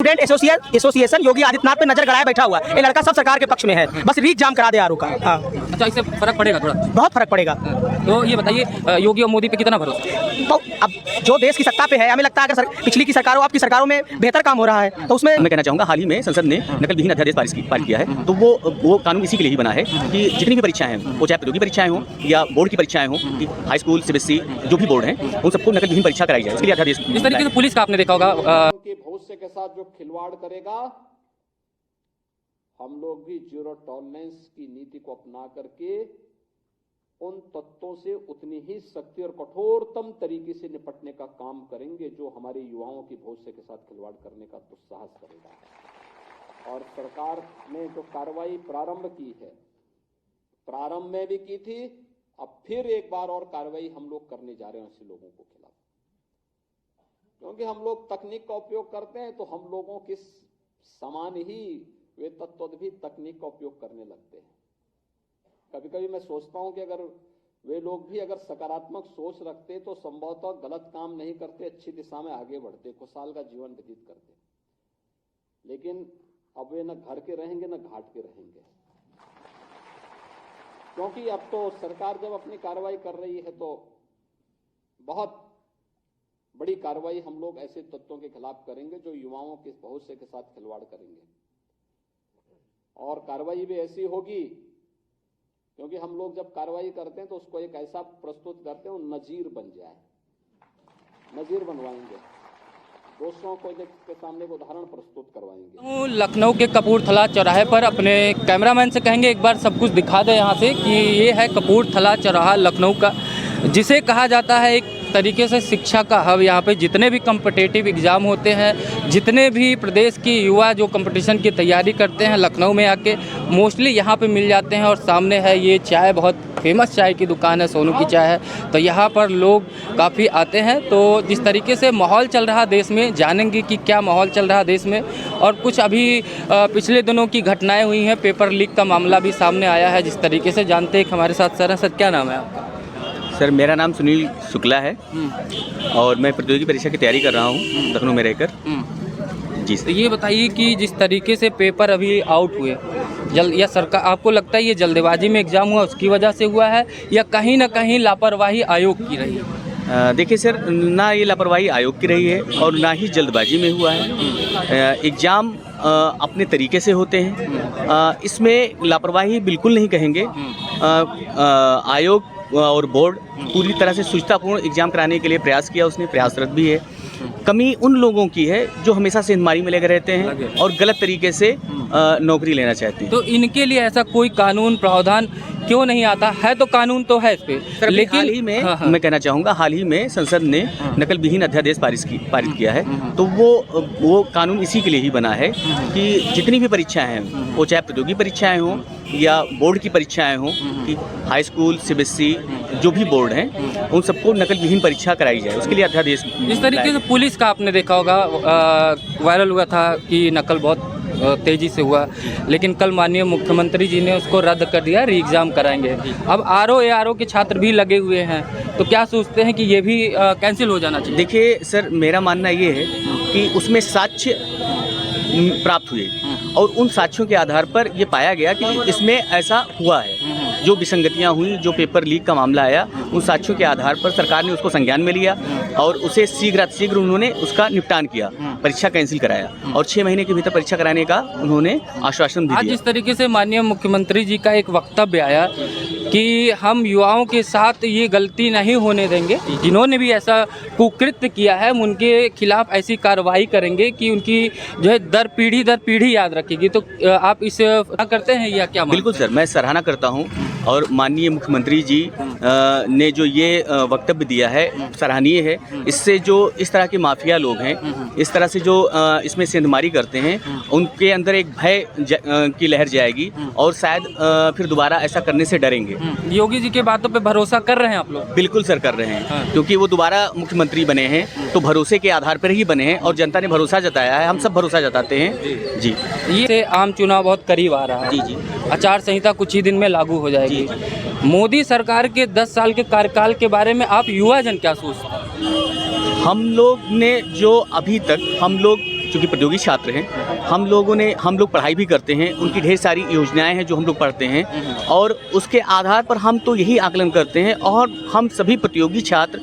Student association Yogi Adityanath पे नजर गड़ाए बैठा हुआ है। ये लड़का सब सरकार के पक्ष में है, बस रीक जाम करा दे आरओ का। हाँ, अच्छा, इससे फर्क पड़ेगा थोड़ा? बहुत फर्क पड़ेगा। तो ये बताइए, योगी और मोदी पे कितना भरोसा? तो अब जो देश की सत्ता पे है, हमें लगता है अगर पिछली की सरकारों आपकी सरकारों में बेहतर काम हो रहा है तो उसमें मैं कहना चाहूँगा, हाल ही में संसद ने नकल विहीन अध्यादेश पारित किया है। तो वो कानून इसी के लिए ही बना है कि जितनी भी परीक्षाएं हैं, वो चाहे प्रतियोगी परीक्षाएं हों या बोर्ड की परीक्षाएं हों, कि हाई स्कूल सीबीएसई जो भी बोर्ड हैं, उन सबको नकल विहीन परीक्षा कराई जाए, उसके लिए अध्यादेश। इस तरीके से पुलिस का आपने देखा होगा के भविष्य के साथ जो खिलवाड़ करेगा, हम लोग भी जीरो टॉलरेंस की नीति को अपना करके उन तत्वों से उतनी ही सख्ती और कठोरतम तरीके से निपटने का काम करेंगे जो हमारे युवाओं की भविष्य के साथ खिलवाड़ करने का दुस्साहस करेगा। और सरकार ने जो कार्रवाई प्रारंभ की है, प्रारंभ में भी की थी, अब फिर एक बार और कार्रवाई हम लोग करने जा रहे हैं ऐसे लोगों को खिलाफ। क्योंकि हम लोग तकनीक का उपयोग करते हैं तो हम लोगों के समान ही वे तत्व भी तकनीक का उपयोग करने लगते हैं। कभी कभी मैं सोचता हूं कि अगर वे लोग भी अगर सकारात्मक सोच रखते तो संभवतः गलत काम नहीं करते, अच्छी दिशा में आगे बढ़ते, खुशहाल का जीवन व्यतीत करते। लेकिन अब वे न घर के रहेंगे न घाट के रहेंगे, क्योंकि अब तो सरकार जब अपनी कार्रवाई कर रही है तो बहुत बड़ी कार्रवाई हम लोग ऐसे तत्वों के खिलाफ करेंगे जो युवाओं के भविष्य के साथ खिलवाड़ करेंगे। और कार्रवाई भी ऐसी होगी, क्योंकि हम लोग जब कार्रवाई करते हैं तो उसको एक ऐसा प्रस्तुत करते हैं, नजीर बन जाए, नजीर बनवाएंगे, दोस्तों को के सामने एक उदाहरण प्रस्तुत करवाएंगे। लखनऊ के कपूरथला चौराहे पर अपने कैमरामैन से कहेंगे एक बार सब कुछ दिखा दे यहाँ से कि ये है कपूरथला चौराहा लखनऊ का, जिसे कहा जाता है एक तरीके से शिक्षा का हब। यहाँ पे जितने भी कम्पिटिटिव एग्ज़ाम होते हैं, जितने भी प्रदेश की युवा जो कंपटीशन की तैयारी करते हैं, लखनऊ में आके मोस्टली यहाँ पे मिल जाते हैं। और सामने है ये चाय, बहुत फेमस चाय की दुकान है, सोनू की चाय है, तो यहाँ पर लोग काफ़ी आते हैं। तो जिस तरीके से माहौल चल रहा देश में, जानेंगे कि क्या माहौल चल रहा देश में। और कुछ अभी पिछले दिनों की घटनाएँ हुई हैं, पेपर लीक का मामला भी सामने आया है। जिस तरीके से जानते हैं हमारे साथ सर हैं। सर, क्या नाम है आपका? सर, मेरा नाम सुनील शुक्ला है और मैं प्रतियोगी परीक्षा की तैयारी कर रहा हूँ लखनऊ में रहकर। जी सर। तो ये बताइए कि जिस तरीके से पेपर अभी आउट हुए, या सरकार, आपको लगता है ये जल्दबाजी में एग्ज़ाम हुआ उसकी वजह से हुआ है या कहीं ना कहीं लापरवाही आयोग की रही है? देखिए सर, ना ये लापरवाही आयोग की रही है और ना ही जल्दबाजी में हुआ है। एग्ज़ाम अपने तरीके से होते हैं, इसमें लापरवाही बिल्कुल नहीं कहेंगे। आयोग और बोर्ड पूरी तरह से शुचितापूर्ण एग्जाम कराने के लिए प्रयास किया, उसने प्रयासरत भी है। कमी उन लोगों की है जो हमेशा सेंधमारी में लगे रहते हैं और गलत तरीके से नौकरी लेना चाहते हैं। तो इनके लिए ऐसा कोई कानून प्रावधान क्यों नहीं आता है? तो कानून तो है इस पे, लेकिन हाल ही में मैं कहना चाहूँगा, हाल ही में संसद ने नकल विहीन अध्यादेश पारित किया है। तो वो कानून इसी के लिए ही बना है कि जितनी भी परीक्षाएं हैं, वो चाहे प्रतियोगी परीक्षाएं हों या बोर्ड की परीक्षाएं हों, कि हाई स्कूल सीबीएसई जो भी बोर्ड हैं, उन सबको नकल विहीन परीक्षा कराई जाए, उसके लिए अध्यादेश। इस तरीके से पुलिस का आपने देखा होगा, वायरल हुआ था कि नकल बहुत तेज़ी से हुआ, लेकिन कल माननीय मुख्यमंत्री जी ने उसको रद्द कर दिया, री एग्ज़ाम कराएंगे। अब आरओ के छात्र भी लगे हुए हैं, तो क्या सोचते हैं कि ये भी कैंसिल हो जाना चाहिए? देखिए सर, मेरा मानना ये है कि उसमें साक्ष्य प्राप्त हुए और उन साक्ष्यों के आधार पर ये पाया गया कि इसमें ऐसा हुआ है। जो विसंगतियां हुई, जो पेपर लीक का मामला आया, उन साक्ष्यों के आधार पर सरकार ने उसको संज्ञान में लिया और उसे शीघ्र उन्होंने उसका निपटान किया, परीक्षा कैंसिल कराया और 6 महीने के भीतर परीक्षा कराने का उन्होंने आश्वासन दिया। आज जिस तरीके से माननीय मुख्यमंत्री जी का एक वक्तव्य आया कि हम युवाओं के साथ ये गलती नहीं होने देंगे, जिन्होंने भी ऐसा कुकृत्य किया है उनके खिलाफ ऐसी कार्रवाई करेंगे कि उनकी जो है दर पीढ़ी याद रखेगी। तो आप इसे करते हैं या क्या? बिल्कुल सर, मैं सराहना करता हूँ और माननीय मुख्यमंत्री जी ने जो ये वक्तव्य दिया है सराहनीय है। इससे जो इस तरह के माफिया लोग हैं, इस तरह से जो इसमें सेंधमारी करते हैं, उनके अंदर एक भय की लहर जाएगी और शायद फिर दोबारा ऐसा करने से डरेंगे। योगी जी के बातों पे भरोसा कर रहे हैं आप लोग? बिल्कुल सर, कर रहे हैं, क्योंकि वो दोबारा मुख्यमंत्री बने हैं तो भरोसे के आधार पर ही बने हैं और जनता ने भरोसा जताया है, हम सब भरोसा जताते हैं। जी, ये आम चुनाव बहुत करीब आ रहा है। जी, आचार संहिता कुछ ही दिन में लागू हो जाएगी। मोदी सरकार के 10 साल के कार्यकाल के बारे में आप युवा जन क्या सोचते हैं? हम लोग ने जो अभी तक हम लोग चूँकि प्रतियोगी छात्र हैं, हम लोग पढ़ाई भी करते हैं, उनकी ढेर सारी योजनाएं हैं जो हम लोग पढ़ते हैं, और उसके आधार पर हम तो यही आकलन करते हैं, और हम सभी प्रतियोगी छात्र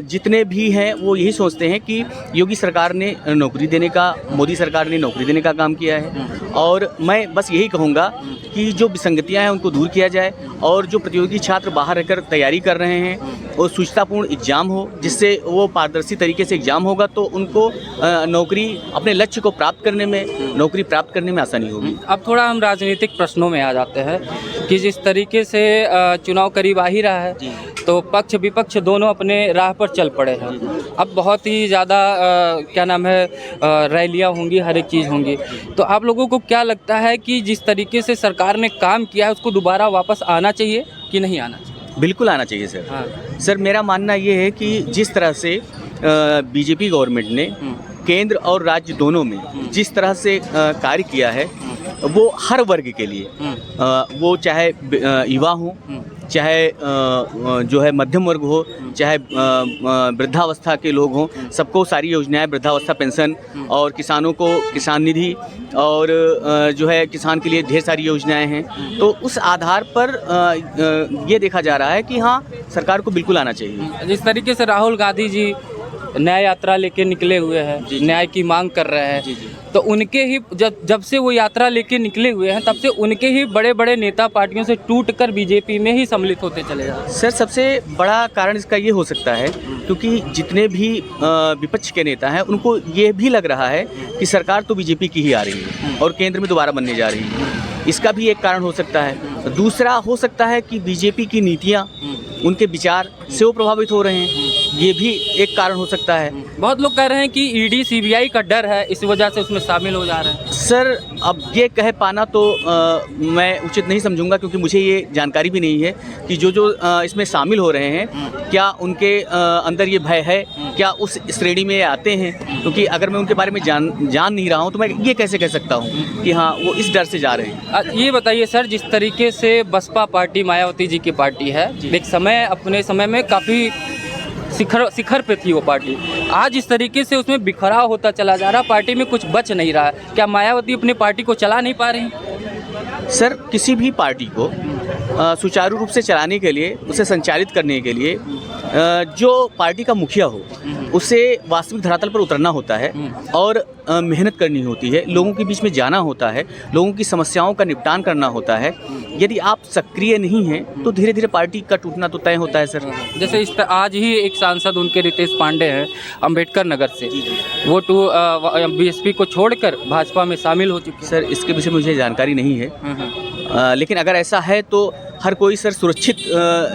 जितने भी हैं वो यही सोचते हैं कि योगी सरकार ने नौकरी देने का, मोदी सरकार ने नौकरी देने का काम किया है। और मैं बस यही कहूँगा कि जो विसंगतियाँ हैं उनको दूर किया जाए, और जो प्रतियोगी छात्र बाहर रहकर तैयारी कर रहे हैं वो शुचितापूर्ण एग्ज़ाम हो, जिससे वो पारदर्शी तरीके से एग्ज़ाम होगा तो उनको नौकरी, अपने लक्ष्य को प्राप्त करने में, नौकरी प्राप्त करने में आसानी होगी। अब थोड़ा हम राजनीतिक प्रश्नों में आ जाते हैं कि जिस तरीके से चुनाव करीब आ ही रहा है, तो पक्ष विपक्ष दोनों अपने राह पर चल पड़े हैं। अब बहुत ही ज़्यादा क्या नाम है, रैलियाँ होंगी, हर एक चीज़ होंगी। तो आप लोगों को क्या लगता है कि जिस तरीके से सरकार ने काम किया है उसको दोबारा वापस आना चाहिए कि नहीं आना चाहिए? बिल्कुल आना चाहिए सर। हाँ। सर, मेरा मानना ये है कि जिस तरह से बीजेपी गवर्नमेंट ने केंद्र और राज्य दोनों में जिस तरह से कार्य किया है, वो हर वर्ग के लिए, वो चाहे युवा हो, चाहे जो है मध्यम वर्ग हो, चाहे वृद्धावस्था के लोग हों, सबको सारी योजनाएं, वृद्धावस्था पेंशन, और किसानों को किसान निधि, और जो है किसान के लिए ढेर सारी योजनाएं हैं। तो उस आधार पर ये देखा जा रहा है कि हाँ, सरकार को बिल्कुल आना चाहिए। जिस तरीके से राहुल गांधी जी न्याय यात्रा लेके निकले हुए हैं, न्याय की मांग कर रहे हैं, तो उनके ही जब से वो यात्रा लेके निकले हुए हैं, तब से उनके ही बड़े बड़े नेता पार्टियों से टूटकर बीजेपी में ही सम्मिलित होते चले जा रहे हैं। सर, सबसे बड़ा कारण इसका ये हो सकता है क्योंकि जितने भी विपक्ष के नेता हैं उनको ये भी लग रहा है कि सरकार तो बीजेपी की ही आ रही है और केंद्र में दोबारा बनने जा रही है। इसका भी एक कारण हो सकता है। दूसरा हो सकता है कि बीजेपी की नीतियाँ, उनके विचार से वो प्रभावित हो रहे हैं, ये भी एक कारण हो सकता है। बहुत लोग कह रहे हैं कि ईडी सीबीआई का डर है, इस वजह से उसमें शामिल हो जा रहे हैं। सर, अब ये कह पाना तो मैं उचित नहीं समझूंगा, क्योंकि मुझे ये जानकारी भी नहीं है कि जो इसमें शामिल हो रहे हैं क्या उनके अंदर ये भय है, क्या उस श्रेणी में आते हैं। क्योंकि अगर मैं उनके बारे में जान नहीं रहा हूँ तो मैं ये कैसे कह सकता हूँ कि हाँ वो इस डर से जा रहे हैं। ये बताइए सर, जिस तरीके से बसपा पार्टी मायावती जी की पार्टी है, एक समय अपने समय में काफ़ी शिखर पे थी वो पार्टी, आज इस तरीके से उसमें बिखराव होता चला जा रहा, पार्टी में कुछ बच नहीं रहा। क्या मायावती अपनी पार्टी को चला नहीं पा रही? सर, किसी भी पार्टी को सुचारू रूप से चलाने के लिए, उसे संचालित करने के लिए जो पार्टी का मुखिया हो उसे वास्तविक धरातल पर उतरना होता है और मेहनत करनी होती है, लोगों के बीच में जाना होता है, लोगों की समस्याओं का निपटान करना होता है। यदि आप सक्रिय नहीं हैं तो धीरे धीरे पार्टी का टूटना तो तय होता है सर। जैसे आज ही एक सांसद उनके रितेश पांडे हैं अम्बेडकर नगर से, वो बीएसपी को छोड़कर भाजपा में शामिल हो चुके हैं। सर, इसके विषय में मुझे जानकारी नहीं है, लेकिन अगर ऐसा है तो हर कोई सर सुरक्षित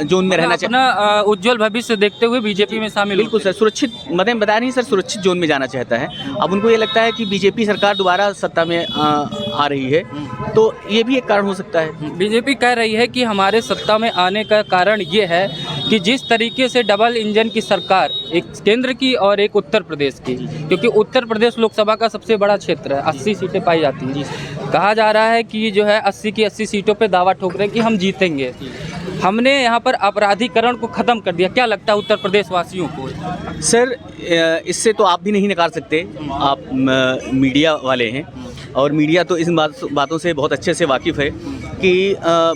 जोन में रहना चाहिए, अपना उज्जवल भविष्य देखते हुए बीजेपी में शामिल। बिल्कुल सर, सुरक्षित, मैंने बताया नहीं सर, सुरक्षित जोन में जाना चाहता है। अब उनको ये लगता है कि बीजेपी सरकार दोबारा सत्ता में आ रही है, तो ये भी एक कारण हो सकता है। बीजेपी कह रही है कि हमारे सत्ता में आने का कारण ये है कि जिस तरीके से डबल इंजन की सरकार, एक केंद्र की और एक उत्तर प्रदेश की, क्योंकि उत्तर प्रदेश लोकसभा का सबसे बड़ा क्षेत्र है, 80 सीटें पाई जाती हैं। कहा जा रहा है कि जो है 80 की 80 सीटों पे दावा ठोक रहे हैं कि हम जीतेंगे। हमने यहाँ पर अपराधीकरण को ख़त्म कर दिया। क्या लगता है उत्तर प्रदेश वासियों को? सर, इससे तो आप भी नहीं नकार सकते, आप मीडिया वाले हैं और मीडिया तो इन बातों से बहुत अच्छे से वाकिफ़ है कि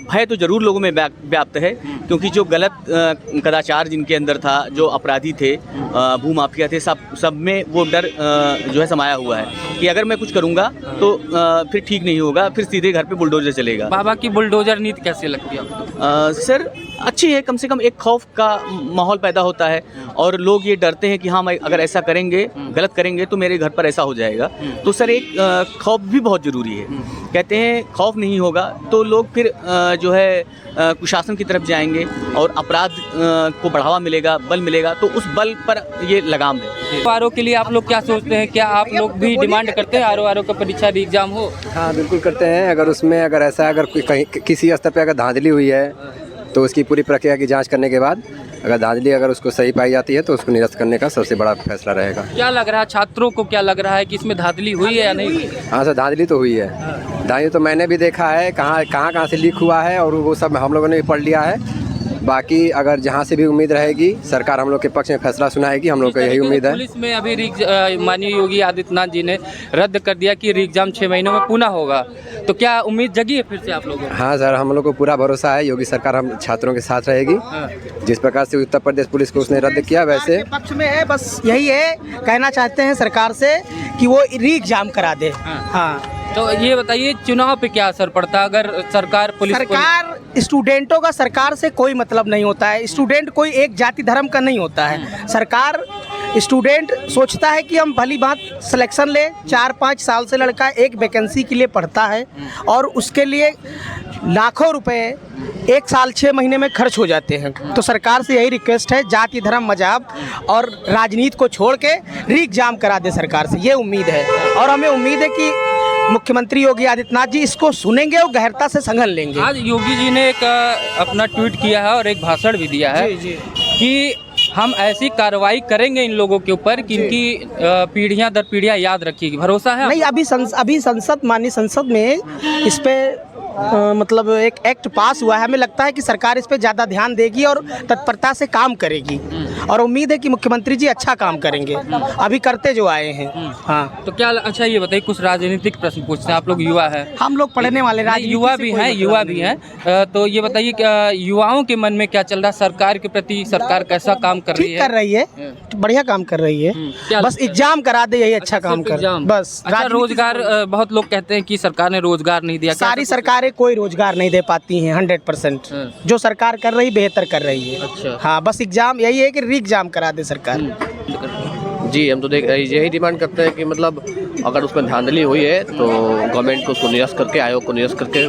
भय तो ज़रूर लोगों में व्याप्त है, क्योंकि जो गलत कदाचार जिनके अंदर था, जो अपराधी थे, भूमाफिया थे, सब में वो डर जो है समाया हुआ है कि अगर मैं कुछ करूँगा तो फिर ठीक नहीं होगा, फिर सीधे घर पे बुलडोजर चलेगा। बाबा की बुलडोजर नीति कैसे लगती है आपको? सर, अच्छी है, कम से कम एक खौफ का माहौल पैदा होता है और लोग ये डरते हैं कि हाँ, मैं अगर ऐसा करेंगे, गलत करेंगे तो मेरे घर पर ऐसा हो जाएगा। तो सर, एक खौफ भी बहुत ज़रूरी है। कहते हैं खौफ नहीं होगा तो लोग फिर जो है कुशासन की तरफ जाएंगे और अपराध को बढ़ावा मिलेगा, बल मिलेगा, तो उस बल पर ये लगाम है। आरओ के लिए आप लोग क्या सोचते हैं? क्या आप लोग भी डिमांड करते हैं आरओ का परीक्षा एग्जाम हो? हाँ, बिल्कुल करते हैं। अगर उसमें अगर कहीं किसी स्तर पर अगर धांधली हुई है तो उसकी पूरी प्रक्रिया की जांच करने के बाद अगर धांधली उसको सही पाई जाती है तो उसको निरस्त करने का सबसे बड़ा फैसला रहेगा। क्या लग रहा है छात्रों को, क्या लग रहा है कि इसमें धांधली हुई है या नहीं हुई? हाँ सर, धांधली तो हुई है। धांधली तो मैंने भी देखा है, कहाँ से लीक हुआ है और वो सब हम लोगों ने भी पढ़ लिया है। बाकी अगर जहाँ से भी उम्मीद रहेगी सरकार हम लोग के पक्ष में फैसला सुनाएगी, हम लोग को यही उम्मीद है। पुलिस में अभी माननीय योगी आदित्यनाथ जी ने रद्द कर दिया कि एग्जाम 6 महीनों में पुनः होगा, तो क्या उम्मीद जगी है फिर से आप लोगों को? हाँ सर, हम लोग को पूरा भरोसा है योगी सरकार हम छात्रों के साथ रहेगी। जिस प्रकार से उत्तर प्रदेश पुलिस को उसने रद्द किया वैसे पक्ष में है। बस यही है, कहना चाहते हैं सरकार से कि वो री एग्जाम करा दे। हाँ, तो ये बताइए चुनाव पे क्या असर पड़ता है अगर सरकार सरकार स्टूडेंटों का सरकार से कोई मतलब नहीं होता है। स्टूडेंट कोई एक जाति धर्म का नहीं होता है। सरकार स्टूडेंट सोचता है कि हम भली बात सिलेक्शन ले, 4-5 साल से लड़का एक वैकेंसी के लिए पढ़ता है और उसके लिए लाखों रुपए 1 साल 6 महीने में खर्च हो जाते हैं। तो सरकार से यही रिक्वेस्ट है, जाति धर्म मजहब और राजनीति को छोड़ के री एग्जाम करा दे सरकार से, ये उम्मीद है। और हमें उम्मीद है कि मुख्यमंत्री योगी आदित्यनाथ जी इसको सुनेंगे और गहरता से संज्ञान लेंगे। आज योगी जी ने एक अपना ट्वीट किया है और एक भाषण भी दिया है कि हम ऐसी कार्रवाई करेंगे इन लोगों के ऊपर कि इनकी पीढ़ियां दर पीढ़ियां याद रखेगी। भरोसा है? नहीं, अभी माननीय संसद में इस पे मतलब एक एक्ट पास हुआ है। हमें लगता है कि सरकार इस पे ज़्यादा ध्यान देगी और तत्परता से काम करेगी और उम्मीद है कि मुख्यमंत्री जी अच्छा काम करेंगे, अभी करते जो आए हैं। हाँ, तो क्या अच्छा ये बताइए, कुछ राजनीतिक प्रश्न पूछते हैं। आप लोग युवा है, हम लोग पढ़ने वाले युवा भी हैं, तो ये बताइए युवाओं के मन में क्या चल रहा है सरकार के प्रति? सरकार कैसा काम कर रही है? कर रही है, बढ़िया काम कर रही है। बस एग्जाम करा दे, यही अच्छा काम कर। बस रोजगार, बहुत लोग कहते हैं कि सरकार ने रोजगार नहीं दिया। सारी सरकारें कोई रोजगार नहीं दे पाती हैं 100%। जो सरकार कर रही बेहतर कर रही है। अच्छा। हाँ, बस एग्जाम यही है कि री एग्जाम करा दे सरकार। जी, हम तो यही डिमांड करते हैं कि मतलब अगर उसमें धांधली हुई है तो गवर्नमेंट को उसको निरस्त करके, आयोग को निरस्त करके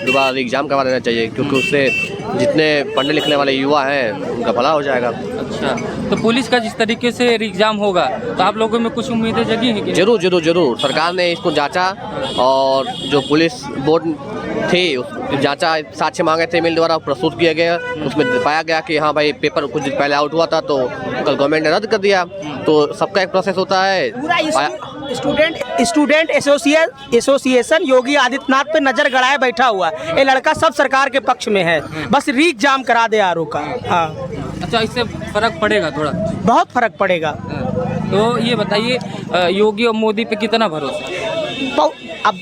दोबारा एग्ज़ाम करवा देना चाहिए, क्योंकि उससे जितने पढ़ने लिखने वाले युवा हैं उनका भला हो जाएगा। अच्छा, तो पुलिस का जिस तरीके से एग्ज़ाम होगा तो आप लोगों में कुछ उम्मीदें जगी हैं कि? जरूर सरकार ने इसको जांचा और जो पुलिस बोर्ड थी जांचा, साक्ष्य मांगे थे मेल द्वारा, प्रस्तुत किया गया, उसमें पाया गया कि हाँ भाई पेपर कुछ दिन पहले आउट हुआ था तो कल गवर्नमेंट ने रद्द कर दिया। तो सबका एक प्रोसेस होता है। स्टूडेंट एसोसिएशन योगी आदित्यनाथ पे नजर गड़ाए बैठा हुआ, ये लड़का सब सरकार के पक्ष में है, बस री एग्जाम करा दे आरओ का। हाँ, अच्छा, इससे फर्क पड़ेगा? थोड़ा बहुत फर्क पड़ेगा। तो ये बताइए योगी और मोदी पे कितना भरोसा? अब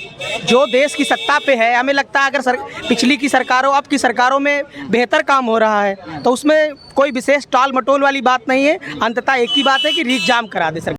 जो देश की सत्ता पे है, हमें लगता है अगर पिछली की सरकारों अब की सरकारों में बेहतर काम हो रहा है, तो उसमें कोई विशेष टाल मटोल वाली बात नहीं है। अंततः एक ही बात है कि री एग्जाम करा दे सरकार।